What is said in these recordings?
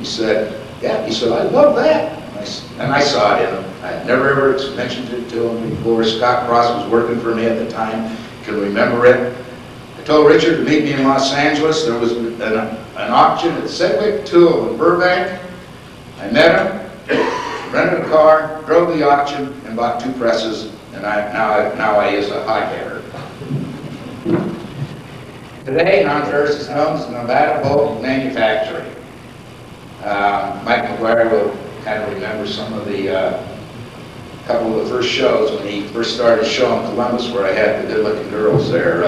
He said, yeah. He said, I love that. And I saw it in him. I had never ever mentioned it to him before. Scott Cross was working for me at the time. Can remember it. I told Richard to meet me in Los Angeles. There was an auction at Sedgwick Tool in Burbank. I met him, rented a car, drove the auction, and bought 2 presses. And now I use a hot header. Today, non-ferrous is known as Nevada Bolt Manufacturing. Mike McGuire will kind of remember some of the couple of the first shows when he first started showing Columbus, where I had the good-looking girls there.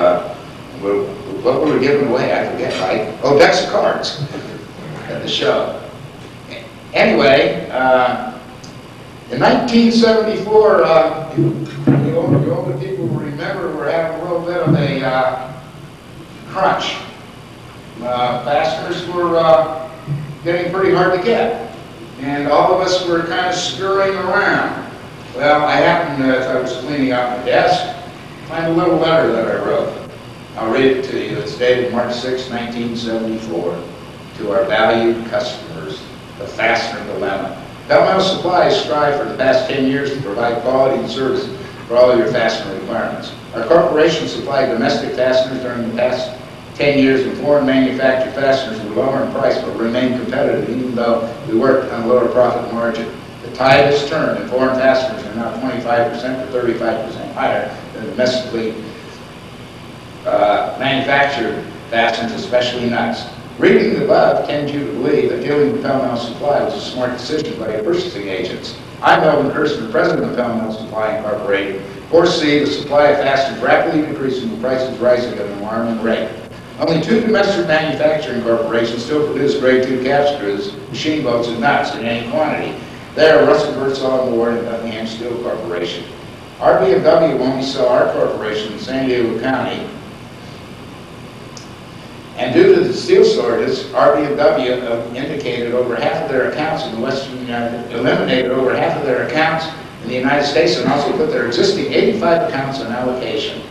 What were we giving away? I forget. Oh, decks of cards at the show. Anyway, in 1974, the older people will remember we're having a little bit of a crunch. Fasteners were getting pretty hard to get, and all of us were kind of scurrying around. Well, I happened, as I was cleaning out my desk, find a little letter that I wrote. I'll read it to you. It's dated March 6, 1974, to our valued customers, the Fastener Dilemma. Pell-Mell Supply has strived for the past 10 years to provide quality and service for all of your fastener requirements. Our corporation supplied domestic fasteners during the past 10 years, and foreign manufactured fasteners were lower in price but remained competitive even though we worked on a lower profit margin. The tide has turned, and foreign fasteners are now 25% to 35% higher than domestically manufactured fasteners, especially nuts. Reading the above tends you to believe that dealing with Pell-Mell Supply was a smart decision by your purchasing agents. I, Mel Kirsner, president of Pell-Mell Supply Incorporated, foresee the supply of fasteners rapidly decreasing with prices rising at an alarming rate. Only 2 domestic manufacturing corporations still produce grade 2 cap screws, machine bolts, and nuts in any quantity. They are Russell Birdsall and Ward and Buckingham Steel Corporation. RB&W will only sell our corporation in San Diego County. And due to the steel shortage, RB&W indicated over half of their accounts in the Western United, eliminated over half of their accounts in the United States, and also put their existing 85 accounts on allocation.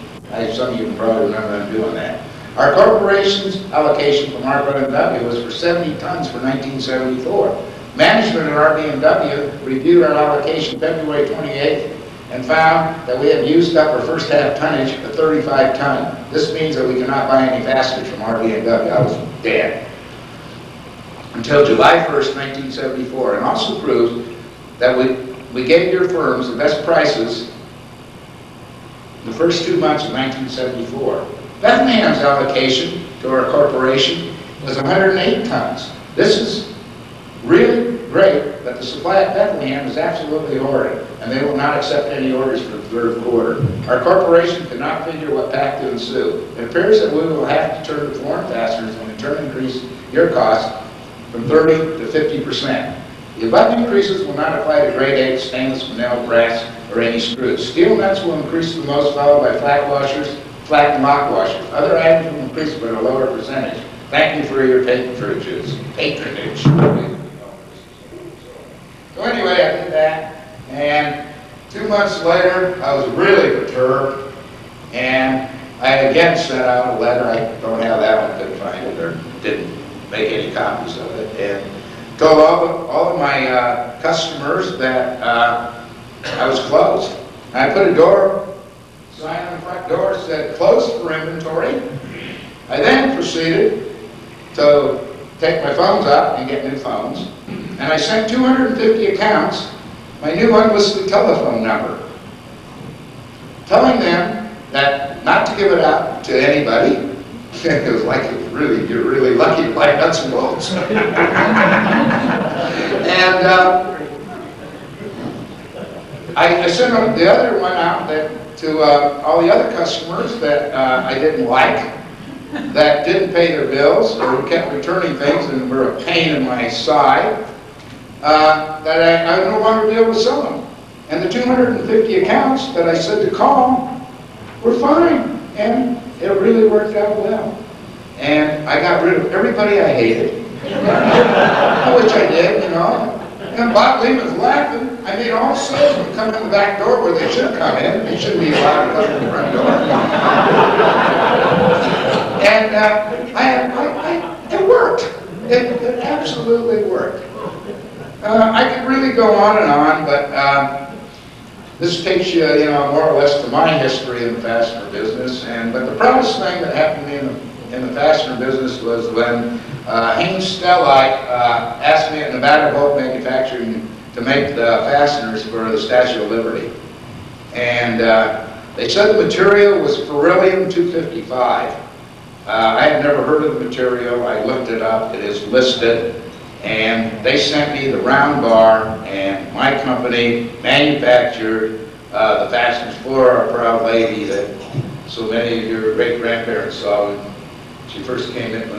Some of you can probably remember them doing that. Our corporation's allocation from RB&W was for 70 tons for 1974. Management at RB&W reviewed our allocation February 28th and found that we had used up our first half tonnage of 35 ton. This means that we cannot buy any fasteners from RB&W. I was dead. Until July 1st, 1974, and also proves that we gave your firms the best prices in the first 2 months of 1974. Bethlehem's allocation to our corporation was 108 tons. This is really great, but the supply at Bethlehem is absolutely horrid, and they will not accept any orders for the third quarter. Our corporation cannot figure what path to ensue. It appears that we will have to turn to foreign fasteners and in turn increase your cost from 30 to 50%. The above increases will not apply to grade 8 stainless, vanilla, brass, or any screws. Steel nuts will increase the most, followed by flat washers, flat and lock washers. Other items will increase but at a lower percentage. Thank you for your patronage. So anyway, I did that, and 2 months later, I was really perturbed, and I again sent out a letter. I don't have that one, couldn't find it, or didn't make any copies of it, and told all of my customers that I was closed. And I put a sign on the front door that said, closed for inventory. I then proceeded to take my phones out and get new phones. And I sent 250 accounts my new unlisted telephone number, telling them that not to give it out to anybody. It was like, you're really lucky to buy nuts and bolts. And I sent the other one out to all the other customers that I didn't like, that didn't pay their bills or kept returning things and were a pain in my side. That I would no longer be able to sell them. And the 250 accounts that I said to call were fine, and it really worked out well. And I got rid of everybody I hated, which I did, you know. And Bob Lehman's laughing. I made all salesmen come in the back door where they should come in. They shouldn't be allowed to come in the front door. And it worked. It absolutely worked. I could really go on, but this takes you, more or less to my history in the fastener business. But the proudest thing that happened to me in the fastener business was when Haynes Stellite asked me at Nevada Bolt Manufacturing to make the fasteners for the Statue of Liberty. And they said the material was beryllium 255. I had never heard of the material. I looked it up. It is listed. And they sent me the round bar, and my company manufactured the fasteners for our proud lady that so many of your great-grandparents saw when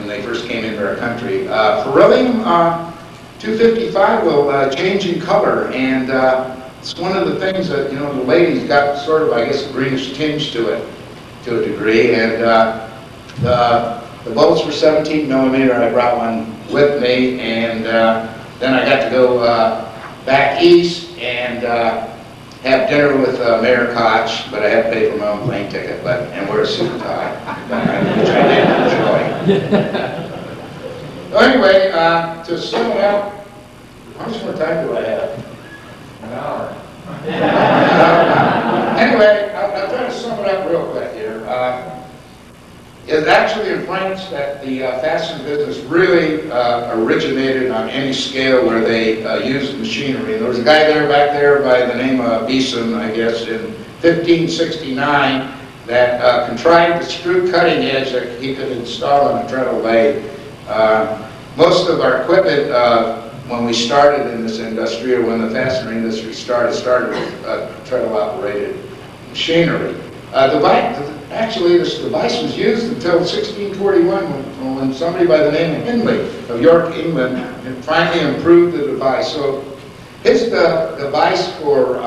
they first came into our country. Beryllium 255 will change in color, and it's one of the things that, the ladies got sort of, I guess, a greenish tinge to it, to a degree. And the bolts were 17 millimeter. I brought one with me, and then I got to go back east and have dinner with Mayor Koch, but I had to pay for my own plane ticket, and wear a suit and tie, which I did enjoy. So anyway, to sum it up, how much more time do I have? An hour. Anyway, I'll try to sum it up real quick here. It's actually in France that the fastener business really originated on any scale where they used machinery. There was a guy back there by the name of Beeson, I guess, in 1569 that contrived a screw cutting edge that he could install on a treadle lathe. Most of our equipment when we started in this industry, or when the fastener industry started with treadle operated machinery. Actually, this device was used until 1641 when somebody by the name of Hindley of York, England, finally improved the device. So his device for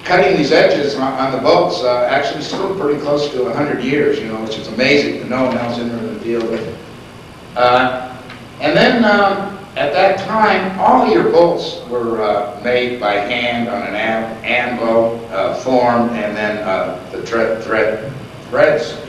cutting these edges on the bolts actually stood pretty close to 100 years, which is amazing that no one else in the field with it. And then at that time, all your bolts were made by hand on an anvil, formed, and then the threads,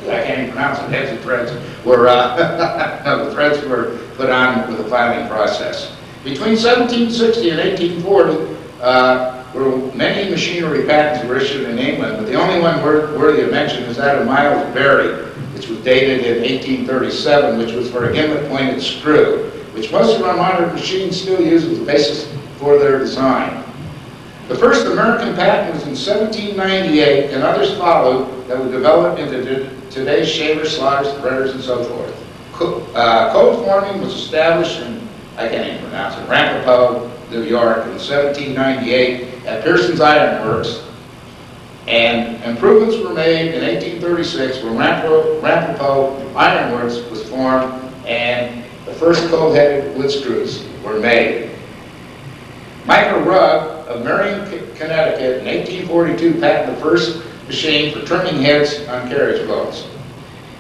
I can't even pronounce it, heads of threads, were, no, the threads were put on with a filing process. Between 1760 and 1840, many machinery patents were issued in England, but the only one worthy of mention is that of Miles Berry, which was dated in 1837, which was for a gimlet-pointed screw, which most of our modern machines still use as the basis for their design. The first American patent was in 1798, and others followed that were developed into today's shavers, slaughters, threaders, and so forth. Cold forming was established in, I can't even pronounce it, Ramapo, New York, in 1798 at Pearson's Iron Works, and improvements were made in 1836 when Ramapo Iron Works was formed, and the first cold-headed wood screws were made. Michael Rugg of Marion, Connecticut, in 1842 patented the first machine for turning heads on carriage boats.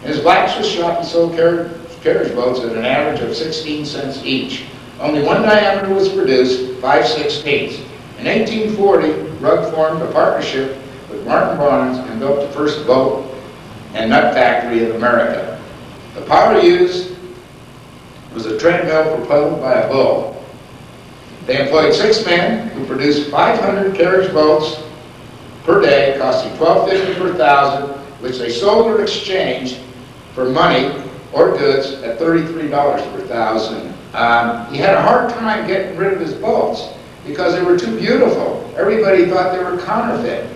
In his blacksmith shop, he sold carriage boats at an average of 16 cents each. Only one diameter was produced, 5/16. In 1840, Rugg formed a partnership with Martin Barnes and built the first boat and nut factory in America. The power used was a treadmill propelled by a bull. They employed 6 men who produced 500 carriage boats per day, costing $12.50 per thousand, which they sold or exchanged for money or goods at $33 per thousand. He had a hard time getting rid of his bolts because they were too beautiful. Everybody thought they were counterfeit.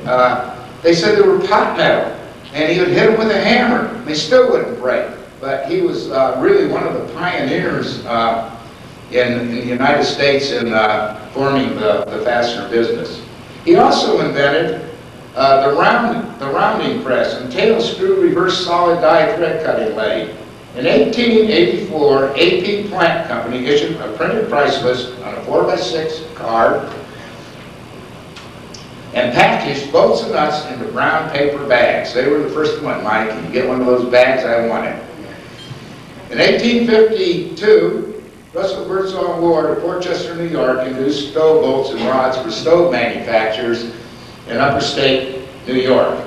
They said they were pot metal, and he would hit them with a hammer. They still wouldn't break. But he was really one of the pioneers in the United States in forming the fastener business. He also invented the rounding press and tail screw reverse solid die thread cutting lathe. In 1884, AP Plant Company issued a printed price list on a 4x6 card and packaged bolts and nuts into brown paper bags. They were the first one. Mike, can you get one of those bags? I want it. In 1852, Russell Birdsall Ward of Portchester, New York, introduced stove bolts and rods for stove manufacturers in upstate New York.